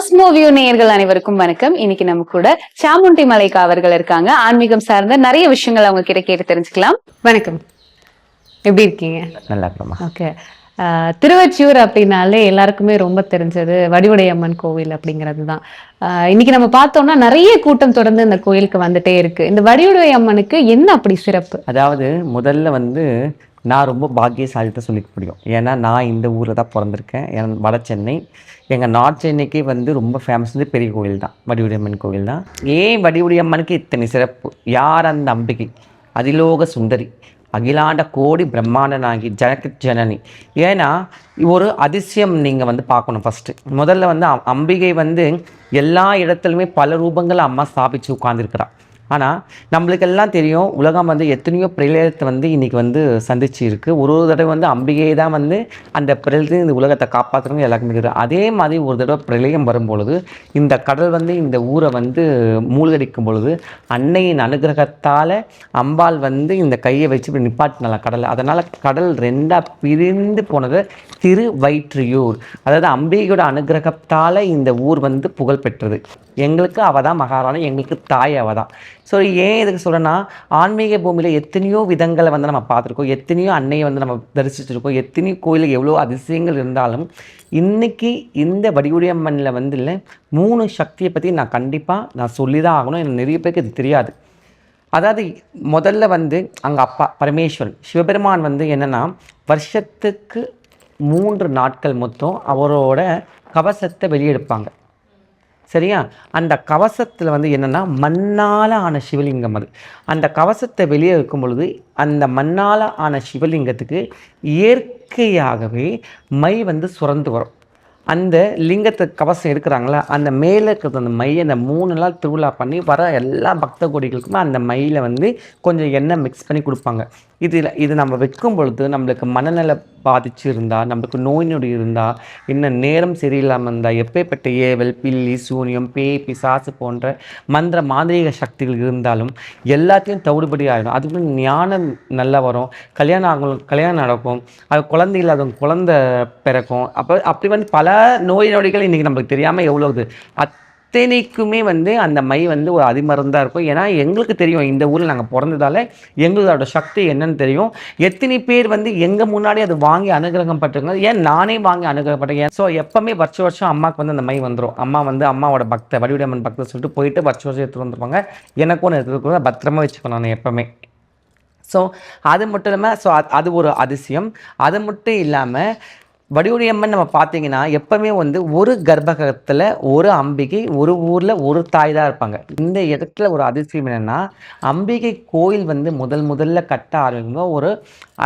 Cosmo view நேயர்கள் அனைவருக்கும் வணக்கம். இன்னைக்கு நம்ம கூட சாமுண்டி மலைக்கா அவர்கள் இருக்காங்க. ஆன்மீகம் சார்ந்த நிறைய விஷயங்கள் அவங்க கிட்ட கேட்டு தெரிஞ்சுக்கலாம். வணக்கம், எப்படி இருக்கீங்க? நல்லா இருக்கமா. ஓகே. திருவொற்றியூர் அப்படின்னாலே எல்லாருக்குமே ரொம்ப தெரிஞ்சது வடிவுடையம்மன் கோவில் அப்படிங்கிறது தான். இன்னைக்கு நம்ம பார்த்தோம்னா நிறைய கூட்டம் தொடர்ந்து இந்த கோயிலுக்கு வந்துட்டே இருக்கு. இந்த வடிவுடையம்மனுக்கு என்ன அப்படி சிறப்பு? அதாவது முதல்ல நான் ரொம்ப பாக்கியசாலித்தை சொல்லிக்க முடியும். ஏன்னா நான் இந்த ஊரில் தான் பிறந்திருக்கேன். வட சென்னை. எங்கள் நார்த் சென்னைக்கே ரொம்ப ஃபேமஸ் பெரிய கோவில் தான், வடிவுடையம்மன் கோவில் தான். ஏன் வடிவுடையம்மனுக்கு இத்தனை சிறப்பு? யார் அந்த அம்பிகை? அதிலோக சுந்தரி, அகிலாண்ட கோடி பிரம்மாண்டனாகி ஜனக ஜனனி. ஏன்னா ஒரு அதிசயம் நீங்கள் பார்க்கணும். ஃபஸ்ட்டு முதல்ல அம்பிகை எல்லா இடத்துலையுமே பல ரூபங்களை அம்மா ஸ்தாபித்து உட்கார்ந்துருக்கிறா. ஆனால் நம்மளுக்கெல்லாம் தெரியும், உலகம் எத்தனையோ பிரளயத்தை இன்றைக்கி சந்திச்சு இருக்குது. ஒரு தடவை அம்பிகை தான் அந்த பிரளயத்தை இந்த உலகத்தை காப்பாற்றுறவங்க எல்லாருக்குமே தெரியும். அதே மாதிரி ஒரு தடவை பிரளயம் வரும்பொழுது இந்த கடல் இந்த ஊரை மூழ்கடிக்கும் பொழுது அன்னையின் அனுகிரகத்தால் அம்பாள் இந்த கையை வச்சு இப்படி நிப்பாட்டினால கடலை. அதனால் கடல் ரெண்டாக பிரிந்து போனது திருவயிற்றியூர். அதாவது அம்பிகையோட அனுகிரகத்தால் இந்த ஊர் புகழ் பெற்றது. எங்களுக்கு அவள் தான் மகாராணி, எங்களுக்கு தாய் அவள் தான். ஸோ ஏன் இதுக்கு சொல்கிறேன்னா, ஆன்மீக பூமியில் எத்தனையோ விதங்களை நம்ம பார்த்துருக்கோம், எத்தனையோ அன்னையை நம்ம தரிசிச்சிருக்கோம், எத்தனையோ கோயிலுக்கு எவ்வளோ அதிசயங்கள் இருந்தாலும் இன்றைக்கி இந்த வடிவுடையம்மனில் இல்லை 3 சக்தியை பற்றி நான் கண்டிப்பாக சொல்லி தான் ஆகணும். எனக்கு நிறைய பேருக்கு இது தெரியாது. அதாவது முதல்ல அங்கே அப்பா பரமேஸ்வரன் சிவபெருமான் என்னென்னா வருஷத்துக்கு 3 நாட்கள் மொத்தம் அவரோட கவசத்தை வெளியெடுப்பாங்க. சரியா? அந்த கவசத்தில் என்னென்னா மண்ணால் ஆன சிவலிங்கம். அது அந்த கவசத்தை வெளியே இருக்கும் பொழுது அந்த மண்ணால் ஆன சிவலிங்கத்துக்கு இயற்கையாகவே மை சுரந்து வரும். அந்த லிங்கத்தை கவசம் எடுக்கிறாங்களா, அந்த மேலே இருக்கிறது அந்த மையை அந்த 3 நாள் திருவிழா பண்ணி வர எல்லா பக்த கோடிகளுக்குமே அந்த மையில் கொஞ்சம் எண்ணெய் மிக்ஸ் பண்ணி கொடுப்பாங்க. இது நம்ம வைக்கும் பொழுது நம்மளுக்கு மனநல பாதிச்சு இருந்தால், நம்மளுக்கு நோய் நொடி இருந்தால், இன்னும் நேரம் சரியில்லாமல் இருந்தால், எப்பேற்பட்ட ஏவல் பில்லி சூனியம் பேய் பிசாசு போன்ற மந்திர மாந்திரிக சக்திகள் இருந்தாலும் எல்லாத்தையும் தவிடுபடி ஆகிடும். அதுக்கு ஞானம் நல்லா வரும், கல்யாணம் நடக்கும், அது குழந்தை இல்லாதவங்க குழந்தை பிறக்கும். அப்படி பல நோய் நொடிகள் இன்றைக்கி நம்மளுக்கு தெரியாமல் எவ்வளோது அத்தனைக்குமே அந்த மை ஒரு அதிமருந்தாக இருக்கும். ஏன்னா எங்களுக்கு தெரியும், இந்த ஊரில் நாங்கள் பிறந்ததால் எங்களோட சக்தி என்னன்னு தெரியும். எத்தனை பேர் எங்கள் முன்னாடி அது வாங்கி அனுகிரகம் பட்டிருக்காங்க. ஏன் நானே வாங்கி அனுகிரகப்பட்டேன். ஸோ எப்போவுமே வருஷம் அம்மாவுக்கு அந்த மை வந்துடும். அம்மாவோட பக்த வடிவுடையம்மன் பக்தை சொல்லிட்டு போயிட்டு வருஷம் எடுத்துகிட்டு வந்துருப்பாங்க. எனக்கு ஒன்று எடுத்துகிட்டு பத்திரமா வச்சுக்கணும் நான் எப்போவுமே. ஸோ அது மட்டும் இல்லாமல் அது ஒரு அதிசயம். அது மட்டும் இல்லாமல் வடிவுடையம்மன் நம்ம பார்த்தீங்கன்னா எப்பவுமே ஒரு கர்ப்பகத்தில் ஒரு அம்பிகை, ஒரு ஊரில் ஒரு தாய் தான் இருப்பாங்க. இந்த இடத்துல ஒரு அதிசயம் என்னென்னா, அம்பிகை கோயில் முதல்ல கட்ட ஆரம்பிக்கும் ஒரு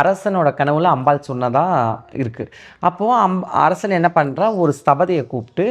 அரசனோட கனவுல அம்பாள் சொன்னதாக இருக்குது. அப்போது அரசன் என்ன பண்ணுறா, ஒரு ஸ்தபதியை கூப்பிட்டு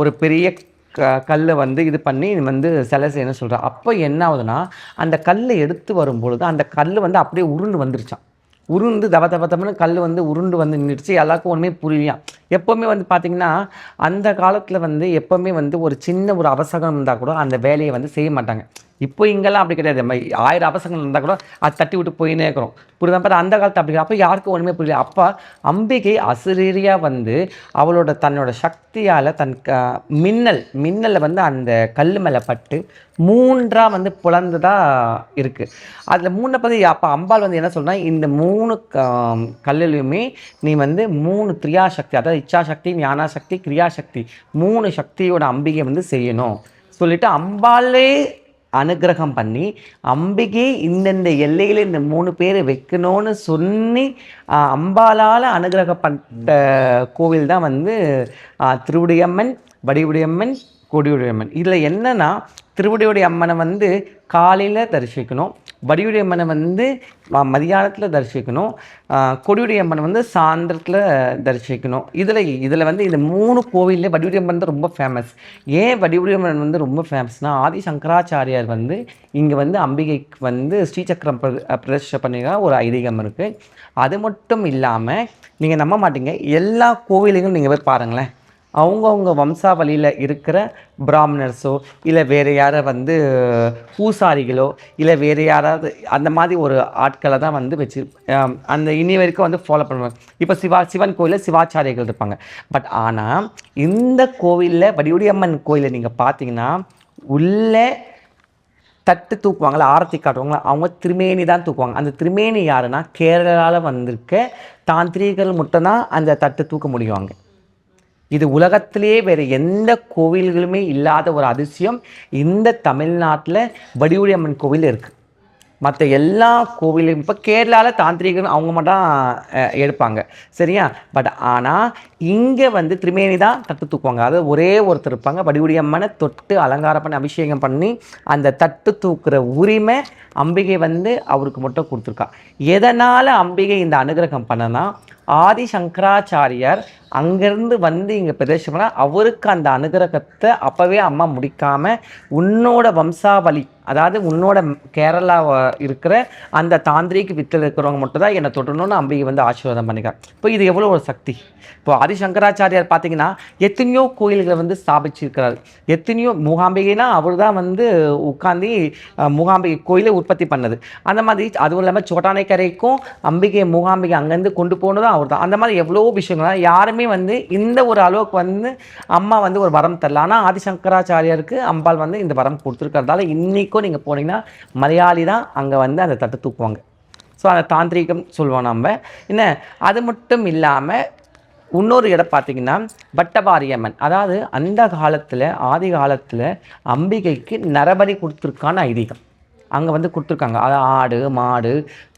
ஒரு பெரிய கல்லை இது பண்ணி சிலை செய்யணும்னு சொல்கிறான். அப்போ என்ன ஆகுதுன்னா, அந்த கல்லை எடுத்து வரும்பொழுது அந்த கல் அப்படியே உருண்டு வந்துருச்சான். உருண்டு தவத்தம்னு கல் உருண்டு நின்றுச்சு. எல்லாருக்கும் ஒன்றுமே புரியலையா. எப்போவுமே பார்த்திங்கன்னா அந்த காலத்தில் எப்போவுமே ஒரு சின்ன ஒரு அவசரம் இருந்தால் கூட அந்த வேலையை செய்ய மாட்டாங்க. இப்போ இங்கெல்லாம் அப்படி கிடையாது. 1000 அவசரங்கள் இருந்தால் கூட அது தட்டி விட்டு போயினே இருக்கிறோம். புரியுதா? பார்த்து அந்த காலத்தில் அப்படி. அப்போ யாருக்கும் ஒன்றுமே புரியல. அப்போ அம்பிகை அசுரீரியாக அவளோட தன்னோட சக்தியால் தன் மின்னலை அந்த கல் மேலே பட்டு 3ஆக புலந்ததாக இருக்குது. அதில் 3 பற்றி அப்போ அம்பாள் என்ன சொல்கிறா, இந்த 3 கல்லுலையுமே நீ 3 கிரியாசக்தி, அதாவது இச்சாசக்தி, ஞானாசக்தி, கிரியாசக்தி 3 சக்தியோட அம்பிகை செய்யணும் சொல்லிட்டு அம்பாளே அனுகிரகம் பண்ணி அம்பிகை இந்தந்த எல்லையில் இந்த 3 பேரை வைக்கணும்னு சொல்லி அம்பாளால் அனுகிரகப்பட்ட கோவில் தான் திருவுடையம்மன், வடிவுடையம்மன், கொடியுடையம்மன். இதில் என்னென்னா, திருவடியுடைய அம்மனை காலையில் தரிசிக்கணும், வடிவுடையம்மனை மதியானத்தில் தரிசிக்கணும், கொடியுடையம்மனை சாயந்தரத்தில் தரிசிக்கணும். இதில் இந்த 3 கோவிலே வடிவுடையம்மன் தான் ரொம்ப ஃபேமஸ். ஏன் வடிவுடையம்மன் ரொம்ப ஃபேமஸ்னால், ஆதி சங்கராச்சாரியார் இங்கே அம்பிகைக்கு ஸ்ரீசக்கரம் பிரதிஷ்டை பண்ணிக்க ஒரு ஐதீகம் இருக்குது. அது மட்டும் இல்லாமல் நீங்கள் நம்ப மாட்டீங்க, எல்லா கோவிலையும் நீங்கள் போய் பாருங்களேன், அவங்கவுங்க வம்சாவளியில் இருக்கிற பிராமணர்ஸோ இல்லை வேறு யாரை வந்து பூசாரிகளோ இல்லை வேறு யாராவது அந்த மாதிரி ஒரு ஆட்களை தான் வந்து வச்சு அந்த இனி வரைக்கும் வந்து ஃபாலோ பண்ணுவாங்க. இப்போ சிவன் கோயிலில் சிவாச்சாரியர்கள் இருப்பாங்க. பட் ஆனால் இந்த கோவிலில் வடிவுடையம்மன் கோயிலில் நீங்கள் பார்த்தீங்கன்னா உள்ளே தட்டு தூக்குவாங்களா, ஆரத்தி காட்டுவாங்களா, அவங்க திருமேனி தான் தூக்குவாங்க. அந்த திருமேனி யாருன்னா கேரளாவில் வந்திருக்க தாந்திரிகள் மட்டும்தான் அந்த தட்டு தூக்க முடியுவாங்க. இது உலகத்திலே வேறு எந்த கோவில்களுமே இல்லாத ஒரு அதிசயம் இந்த தமிழ்நாட்டில் வடிவுடையம்மன் கோவில் இருக்குது. மற்ற எல்லா கோவிலும் இப்போ கேரளாவில் தாந்திரிகன் அவங்க மட்டும் எடுப்பாங்க, சரியா? பட் ஆனால் இங்கே வந்து திருமேனி தான் தட்டு தூக்குவாங்க. அதாவது ஒரே ஒருத்தர் இருப்பாங்க, வடிவுடையம்மனை தொட்டு அலங்காரம் பண்ணி அபிஷேகம் பண்ணி அந்த தட்டு தூக்குற உரிமை அம்பிகை வந்து அவருக்கு மட்டும் கொடுத்துருக்கா. எதனால் அம்பிகை இந்த அனுகிரகம் பண்ணனா, ஆதி சங்கராச்சாரியார் அங்கேருந்து வந்து இங்கே பிரதேசம் பண்ணால் அவருக்கு அந்த அனுகிரகத்தை அப்போவே அம்மா முடிக்காமல் உன்னோட வம்சாவளி, அதாவது உன்னோட கேரளா இருக்கிற அந்த தாந்திரிக்கு வித்தில் இருக்கிறவங்க மட்டும் தான் என்னை தொடரணும்னு அம்பிகை வந்து ஆசீர்வாதம் பண்ணிக்கிறார். இப்போ இது எவ்வளோ ஒரு சக்தி! இப்போ ஆதி சங்கராச்சாரியார் பார்த்தீங்கன்னா எத்தனையோ கோயில்களை வந்து ஸ்தாபிச்சிருக்கிறார். எத்தனையோ மூகாம்பிகைனா அவர் தான் வந்து உட்காந்து மூகாம்பிகை கோயிலை உற்பத்தி பண்ணது. அந்த மாதிரி அதுவும் இல்லாமல் சோட்டானைக்கரைக்கும் அம்பிகை மூகாம்பிகை அங்கேருந்து கொண்டு போனதும் அவர் தான். அந்த மாதிரி எவ்வளோ விஷயங்கள் யாருமே வந்து இந்த ஒரு அளவுக்கு வந்து அம்மா வந்து ஒரு வரம் தரல. ஆனால் ஆதி சங்கராச்சாரியாருக்கு அம்பாள் வந்து இந்த வரம் கொடுத்துருக்கிறதால இன்றைக்கும் நீங்கள் போனீங்கன்னா மலையாளி தான் அங்கே வந்து அந்த தட்டு தூக்குவாங்க. ஸோ அந்த தாந்திரிகம் சொல்லுவோம் நம்ம. என்ன அது மட்டும் இல்லாமல் இன்னொரு இடம் பார்த்தீங்கன்னா பட்டபாரியம்மன். அதாவது அந்த காலத்தில் ஆதி காலத்தில் அம்பிகைக்கு நரபலி கொடுத்துருக்கான ஐதீகம் அங்கே வந்து கொடுத்துருக்காங்க. அது ஆடு மாடு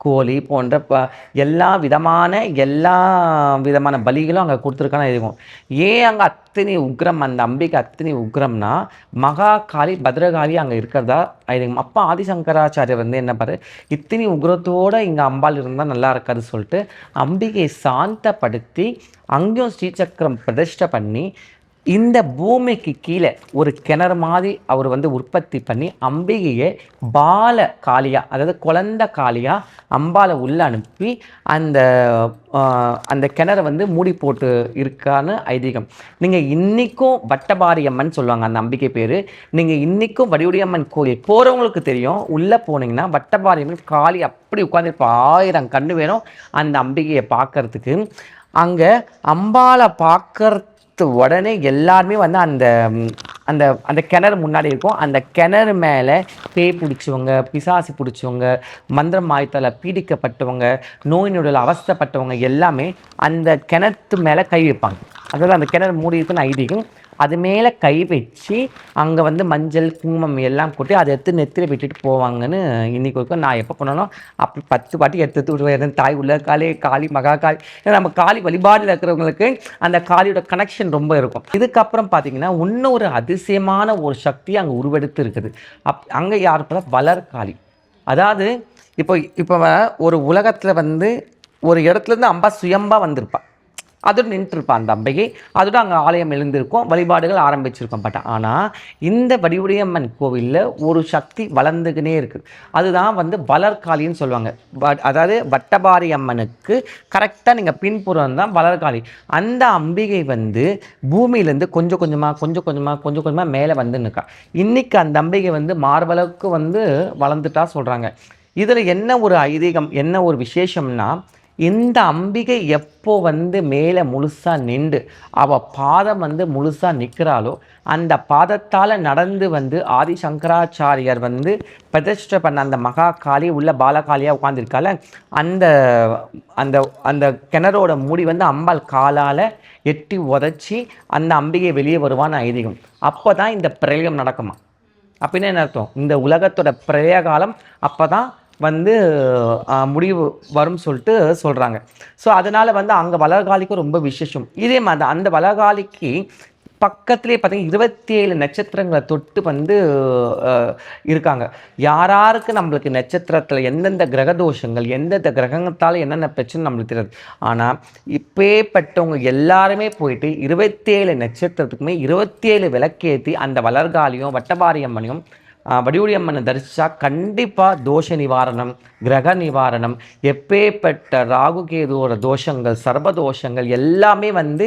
கோழி போன்ற எல்லா விதமான பலிகளும் அங்கே கொடுத்துருக்கான ஐதீகம். ஏன் அங்கே அத்தனை உக்ரம், அந்த அம்பிகை அத்தனை உக்ரம்னா மகாகாளி பத்ரகாளி அங்கே இருக்கிறதா ஐதீகம். அப்போ ஆதிசங்கராச்சாரியர் வந்து என்ன பாரு, இத்தனை உக்ரத்தோடு இங்கே அம்பாள் இருந்தால் நல்லா இருக்காது சொல்லிட்டு அம்பிகையை சாந்தப்படுத்தி அங்கேயும் ஸ்ரீசக்கரம் பிரதிஷ்டை பண்ணி இந்த பூமிக்கு கீழே ஒரு கிணறு மாதிரி அவர் வந்து உற்பத்தி பண்ணி அம்பிகையை பால காளியாக, அதாவது குழந்த காளியாக அம்பாலை உள்ளே அனுப்பி அந்த கிணறை வந்து மூடி போட்டு இருக்கான்னு ஐதீகம். நீங்கள் இன்றைக்கும் பட்டபாரியம்மன் சொல்லுவாங்க அந்த அம்பிகை பேர். நீங்கள் இன்றைக்கும் வடிவுடையம்மன் கோயில் போகிறவங்களுக்கு தெரியும். உள்ளே போனீங்கன்னா பட்டபாரியம்மன் காளி அப்படி உட்காந்துருப்பா. 1000 கண்ணு வேணும் அந்த அம்பிகையை பார்க்கறதுக்கு. அங்கே அம்பாலை பார்க்கறது உடனே எல்லாருமே வந்து அந்த அந்த அந்த கிணறு முன்னாடி இருக்கும். அந்த கிணறு மேலே பேய் பிடிச்சவங்க, பிசாசு பிடிச்சவங்க, மந்திரம் மாயத்தால் பீடிக்கப்பட்டவங்க, நோய் நொடியில் அவஸ்தைப்பட்டவங்க எல்லாமே அந்த கிணத்து மேலே கை வைப்பாங்க. அதாவது அந்த கிணறு மூடி இருக்குன்னு ஐதீகம். அது மேலே கை வச்சு அங்கே வந்து மஞ்சள் குங்குமம் எல்லாம் கொட்டி அதை எடுத்து நெத்தியில் விட்டுட்டு போவாங்கன்னு இன்றைக்கி வரைக்கும். நான் எப்போ போனாலும் அப்படி 10 வாட்டி எடுத்து விடுவேன். தாய் உள்ள காளி, காளி மகா காளி. ஏன்னா நம்ம காளி வழிபாடில் இருக்கிறவங்களுக்கு அந்த காளியோட கனெக்ஷன் ரொம்ப இருக்கும். இதுக்கப்புறம் பார்த்தீங்கன்னா இன்னொரு அதிசயமான ஒரு சக்தி அங்கே உருவெடுத்து இருக்குது. அங்கே யார் போல வளர்காளி. அதாவது இப்போ ஒரு உலகத்தில் வந்து ஒரு இடத்துலேருந்து அம்பா சுயம்பா வந்திருப்பாள். அதோடு நின்றுருப்பான் அந்த அம்பிகை. அதோட அங்கே ஆலயம் எழுந்திருக்கும், வழிபாடுகள் ஆரம்பிச்சிருக்கோம். பட் ஆனால் இந்த வடிவுடையம்மன் கோவிலில் ஒரு சக்தி வளர்ந்துக்கினே இருக்குது. அதுதான் வந்து வளர்காளின்னு சொல்லுவாங்க. அதாவது பட்டபாரி அம்மனுக்கு கரெக்டாக நீங்கள் பின்புறம் தான் வளர்காளி. அந்த அம்பிகை வந்து பூமியிலேருந்து கொஞ்சம் கொஞ்சமாக மேலே வந்து நிற்கா. இன்றைக்கி அந்த அம்பிகை வந்து மார்பளவுக்கு வந்து வளர்ந்துட்டா சொல்கிறாங்க. இதில் என்ன ஒரு ஐதீகம், என்ன ஒரு விசேஷம்னா, இந்த அம்பிகை எப்போ வந்து மேலே முழுசாக நின்று அவள் பாதம் வந்து முழுசாக நிற்கிறாளோ அந்த பாதத்தால் நடந்து வந்து ஆதி சங்கராச்சாரியார் வந்து பிரதிஷ்டை பண்ண அந்த மகா காளி உள்ள பாலகாளியாக உட்காந்துருக்கால அந்த அந்த அந்த கிணறோட மூடி வந்து அம்பாள் காலால் எட்டி உதச்சி அந்த அம்பிகை வெளியே வருவான்னு ஐதீகம். அப்போ தான் இந்த பிரளயம் நடக்குமா. அப்படின்னு என்ன அர்த்தம், இந்த உலகத்தோட பிரளய காலம் அப்போ தான் வந்து முடிவு வரும் சொல்லிட்டு சொல்கிறாங்க. ஸோ அதனால் வந்து அங்கே வளர்காலிக்கு ரொம்ப விசேஷம். இதே மாதிரி அந்த வளர்காலிக்கு பக்கத்துலேயே பார்த்தீங்கன்னா 27 நட்சத்திரங்களை தொட்டு வந்து இருக்காங்க. யாராருக்கு நம்மளுக்கு நட்சத்திரத்தில் எந்தெந்த கிரகதோஷங்கள், எந்தெந்த கிரகத்தால் என்னென்ன பிரச்சனை நம்மளுக்கு தெரியாது. ஆனால் இப்பேற்பட்டவங்க எல்லாருமே போயிட்டு 27 நட்சத்திரத்துக்குமே 27 விளக்கேற்றி அந்த வளர்காலியும் வட்டபாரியம்மனையும் வடிவுடைய அம்மனை தரிசித்தா கண்டிப்பாக தோஷ நிவாரணம், கிரக நிவாரணம், எப்பேற்பட்ட ராகு கேதுவோட தோஷங்கள், சர்வ தோஷங்கள் எல்லாமே வந்து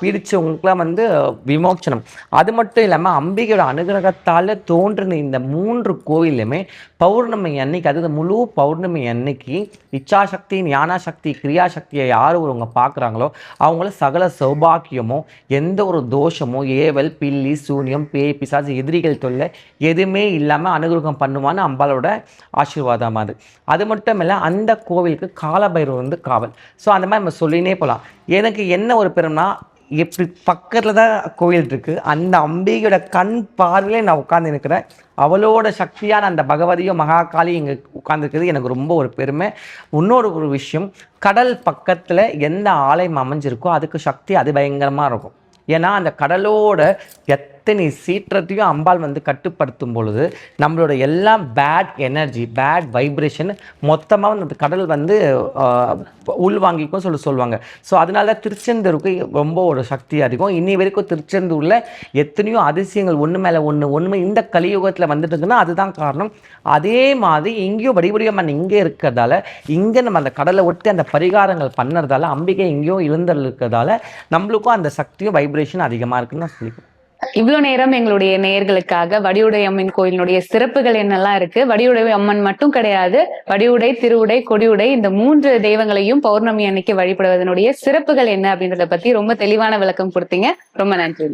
பீடிச்சவங்களுக்குலாம் வந்து விமோச்சனம். அது மட்டும் இல்லாமல் அம்பிகையோட அனுகிரகத்தால் தோன்றின இந்த 3 கோவிலுமே பௌர்ணமி அன்னைக்கு, அதாவது முழு பௌர்ணமி அன்னைக்கு இச்சாசக்தி, ஞானாசக்தி, கிரியாசக்தியை யார் ஒருவங்க பார்க்குறாங்களோ அவங்கள சகல சௌபாக்கியமோ, எந்த ஒரு தோஷமோ, ஏவல், பில்லி, சூனியம், பேய், பிசாசு, எதிரிகள் தொல்லை எதுவுமே இல்லாமல் அனுகிரகம் பண்ணுவான்னு அம்பாலோட ஆசீர்வாதம் அது. அது மட்டும் இல்லை, அந்த கோவிலுக்கு காலபைரவர் வந்து காவல். ஸோ அந்த மாதிரி நம்ம சொல்லினே போகலாம். எனக்கு என்ன ஒரு பெருமைனா, எப்படி பக்கத்தில் தான் கோவில் இருக்குது, அந்த அம்பிகையோட கண் பார்வையிலே நான் உட்கார்ந்து இருக்கிறேன். அவளோட சக்தியான அந்த பகவதியோ மகாகாளி இங்கே உட்கார்ந்துருக்கிறது எனக்கு ரொம்ப ஒரு பெருமை. இன்னொரு ஒரு விஷயம், கடல் பக்கத்தில் எந்த ஆலயம் அமைஞ்சிருக்கோ அதுக்கு சக்தி அது பயங்கரமாக இருக்கும். ஏன்னா அந்த கடலோட எத்தனை சீற்றத்தையும் அம்பாள் வந்து கட்டுப்படுத்தும் பொழுது நம்மளோட எல்லாம் பேட் எனர்ஜி, பேட் வைப்ரேஷன் மொத்தமாக அந்த கடல் வந்து உள்வாங்கிக்கும் சொல்லுவாங்க. ஸோ அதனால திருச்செந்தூருக்கு ரொம்ப ஒரு சக்தி அதிகம். இன்னி வரைக்கும் திருச்செந்தூரில் எத்தனையோ அதிசயங்கள் ஒன்று மேலே ஒன்று இந்த கலியுகத்தில் வந்துட்டுருக்குன்னா அதுதான் காரணம். அதே மாதிரி இங்கேயும் வடிவடிவம்மன் இங்கே இருக்கிறதால, இங்கே நம்ம அந்த கடலை ஒட்டி அந்த பரிகாரங்கள் பண்ணுறதால, அம்பிகை இங்கேயும் எழுந்தல் இருக்கிறதால நம்மளுக்கும் அந்த சக்தியும் வைப்ரேஷன் அதிகமாக இருக்குன்னு நான் சொல்லிக்கிறேன். இவ்வளவு நேரம் எங்களுடைய நேயர்களுக்காக வடிவுடை அம்மன் கோயிலினுடைய சிறப்புகள் என்னெல்லாம் இருக்கு, வடிவுடை அம்மன் மட்டும் கிடையாது, வடிவுடை, திருவுடை, கொடியுடை, இந்த 3 தெய்வங்களையும் பௌர்ணமி அன்னைக்கு வழிபடுவதனுடைய சிறப்புகள் என்ன அப்படின்றத பத்தி ரொம்ப தெளிவான விளக்கம் கொடுத்தீங்க. ரொம்ப நன்றி.